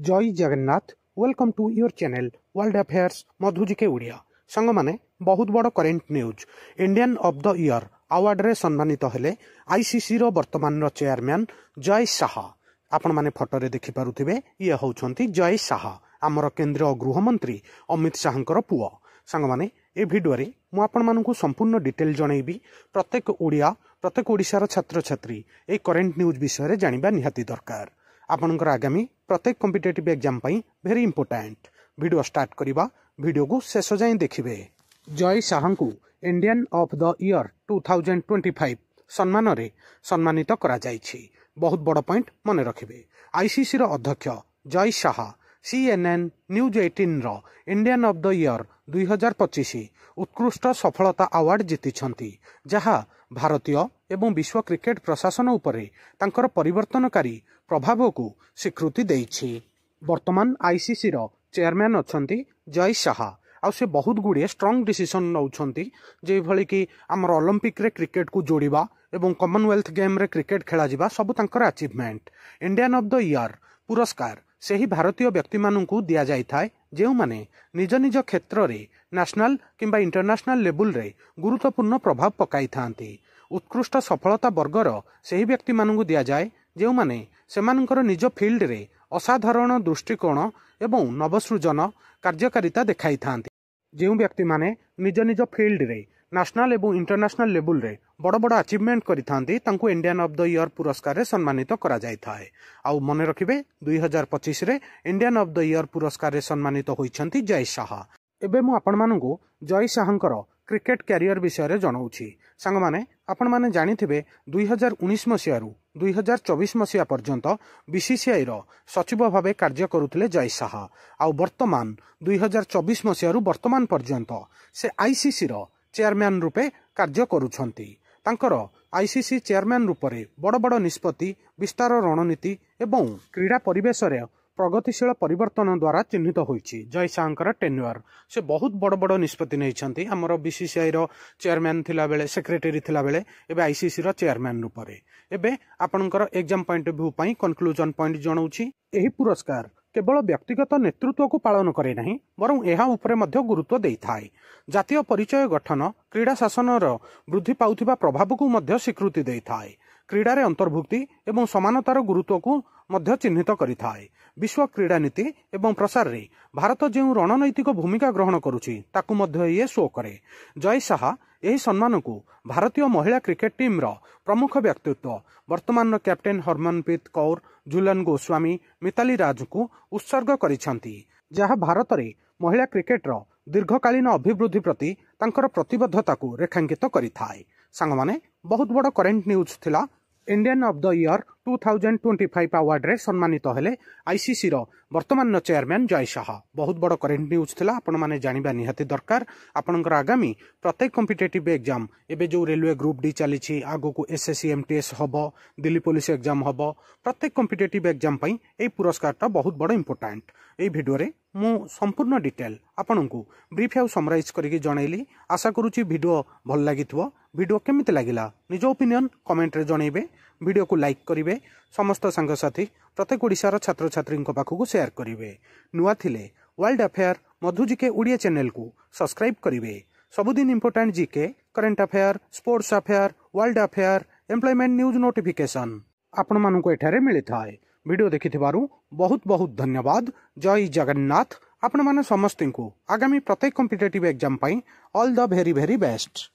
जय Jagannath welcome to your channel world affairs Madhuji के Odia song माने बहुत बड़ current news Indian of the year award रे सम्मानित हेले आईसीसी रो वर्तमान चेयरमैन जय शाह। आपण माने फोटो रे देखि पारुथिबे ये होउछंती जय शाह आमर केंद्रीय गृहमंत्री अमित शाहंकर पुओ। सांग माने ए भिडियो रे मु आपण मानकु संपूर्ण डिटेल जणैबी। प्रत्येक ओडिशार छात्र छात्री ए करेन्ट न्यूज विषय रे जानिबा निहाती दरकार। आपनकर आगामी प्रत्येक कॉम्पिटिटिव एग्जाम पई वेरी इंपोर्टेंट। वीडियो स्टार्ट करिबा, वीडियो को शेष जाए देखिबे। जय शाह को इंडियन ऑफ द ईयर 2025 सम्मान रे सम्मानित करा जायछि। बहुत बड़ पॉइंट मने रखिबे। आईसीसी रो अध्यक्ष जय शाह CNN न्यूज 18 रो इंडियन ऑफ द ईयर 2025 उत्कृष्ट सफलता अवार्ड जीतिछंती, जहा भारतीय एवं विश्व क्रिकेट प्रशासन उपरे तांकर परिवर्तनकारी प्रभाव को स्वीकृति देइछि। वर्तमान आईसीसी रो चेयरमैन अछंती जय शाह। आ से बहुत गुड़िए स्ट्रॉन्ग डिसीजन नौछंती, जे भली कि हमर ओलंपिक रे क्रिकेट को जोड़िबा एवं कॉमनवेल्थ गेम रे क्रिकेट खेला जिबा सब तांकर achievement. Indian of the year पुरस्कार सेही भारतीय व्यक्ति माननकु दिया जाय थाए जेउ माने निज निज क्षेत्र रे नेशनल किंबा इंटरनेशनल लेवल रे गुरुत्वपूर्ण प्रभाव पकाई थांती। उत्कृष्ट सफलता वर्गर सेही व्यक्ति माननकु दिया जाय जेउ माने सेमानकर निज फील्ड रे असाधारण दृष्टिकोण एवं नवसृजन कार्यकारिता देखाई थांती। जेउ व्यक्ति माने निज निज फील्ड रे नेशनल एवं इंटरनेशनल लेवल रे बड़ बड़ अचीवमेंट करि थांती तांकु इंडियन ऑफ द ईयर पुरस्कार रे सम्मानित करा जाय थाए। आउ मने रखिबे 2025 रे इंडियन ऑफ द ईयर पुरस्कार रे सम्मानित होइछंती जय शाह। एबे मु आपण माननकु जय शाहंकर क्रिकेट कैरियर विषय रे जणाउछि। सांग माने आपण माने जानिथिबे 2019 मसिया रु 2024 मसिया पर्यंत बीसीसीआई रो सचिव भावे कार्य करुथिले जय शाह। आउ वर्तमान 2024 मसिया रु वर्तमान पर्यंत से आईसीसी रो चेयरमैन रूपे कार्य करुछंती। तांकर आईसीसी चेयरमैन रूपरे बड़ बड़ निष्पत्ति विस्तार रणनीति एवं क्रीड़ा परिवेश रे प्रगतिशील परिवर्तन द्वारा चिन्हित होइछि। जय शाहंकर टेन्योर से बहुत बड़ बड़ निष्पत्ति नैछंती। हमर बीसीसीआई रो चेयरमैन थिला बेले सेक्रेटरी थिला बेले एबे आईसीसी रो चेयरमैन रूपरे। एबे आपनकर एग्जाम पॉइंट ऑफ व्यू पई कंक्लूजन पॉइंट जणाउछि। एही पुरस्कार केवल व्यक्तिगत नेतृत्व को पालन करे नहीं, बरं एहा उपरे मध्य गुरुत्व देई थाए। जातीय परिचय गठन क्रीड़ा शासन वृद्धि पाउथिबा प्रभाव को मध्य स्वीकृति देई थाए। क्रीड़ा रे अंतर्भुक्ति एवं समानतार गुरुत्व को मध्य चिन्हित करि थाए। विश्व क्रीड़ा नीति एवं प्रसार रे भारत जो रणनैतिक भूमिका ग्रहण करुछि ताकु मध्य ये शो करे। जय शाह एही सम्मान को भारतीय महिला क्रिकेट टीम रो प्रमुख व्यक्तित्व वर्तमान कैप्टेन हरमनप्रीत कौर, झूलन गोस्वामी, मिताली राज को उत्सर्ग करिछंती, जहा भारत रे महिला क्रिकेट रो दीर्घकालीन अभिवृद्धि प्रति तांकर प्रतिबद्धता को रेखांकित करिथाए। सांग माने बहुत बड़ करेन्ट न्यूज थिला। Indian of the year 2025 award रे सम्मानित हेले आईसीसी रो वर्तमान चेयरमैन जय शाह। बहुत बड़ करेन्ट न्यूज थिला, आपण माने जानिबा निहाती दरकार। आपनकर आगामी प्रत्येक कॉम्पिटिटिव एग्जाम एबे जो रेलवे ग्रुप डी चलीछि, आगो को एसएससी एमटीएस हबो, दिल्ली पुलिस एग्जाम हबो, प्रत्येक कॉम्पिटिटिव एग्जाम पई ए पुरस्कारटा बहुत बड़ इंपोर्टेंट। ए वीडियो रे मु संपूर्ण डिटेल आपनकु ब्रीफ आउ समराइज करके जनैली। आशा करूची वीडियो भल लागिथबो। वीडियो केमिति लागिला निज ओपिनियन कमेंट रे जनैबे। वीडियो को लाइक करिवे, समस्त सांगसाथी प्रत्येक ओडिशार छात्र छात्री पाखक शेयर करिवे। नुआ थिले वर्ल्ड अफेयर मधुजी के उड़िया चैनल को सब्सक्राइब करिवे। सबुदिन important GK, current affair, sports affair, world affair, employment news notification आपण मानकु एठारे मिली थाए। वीडियो देखिथिबारु बहुत बहुत धन्यवाद। जय जगन्नाथ। आपण माने समस्त को आगामी प्रत्येक कॉम्पिटिटिव एग्जाम पई all the very very best.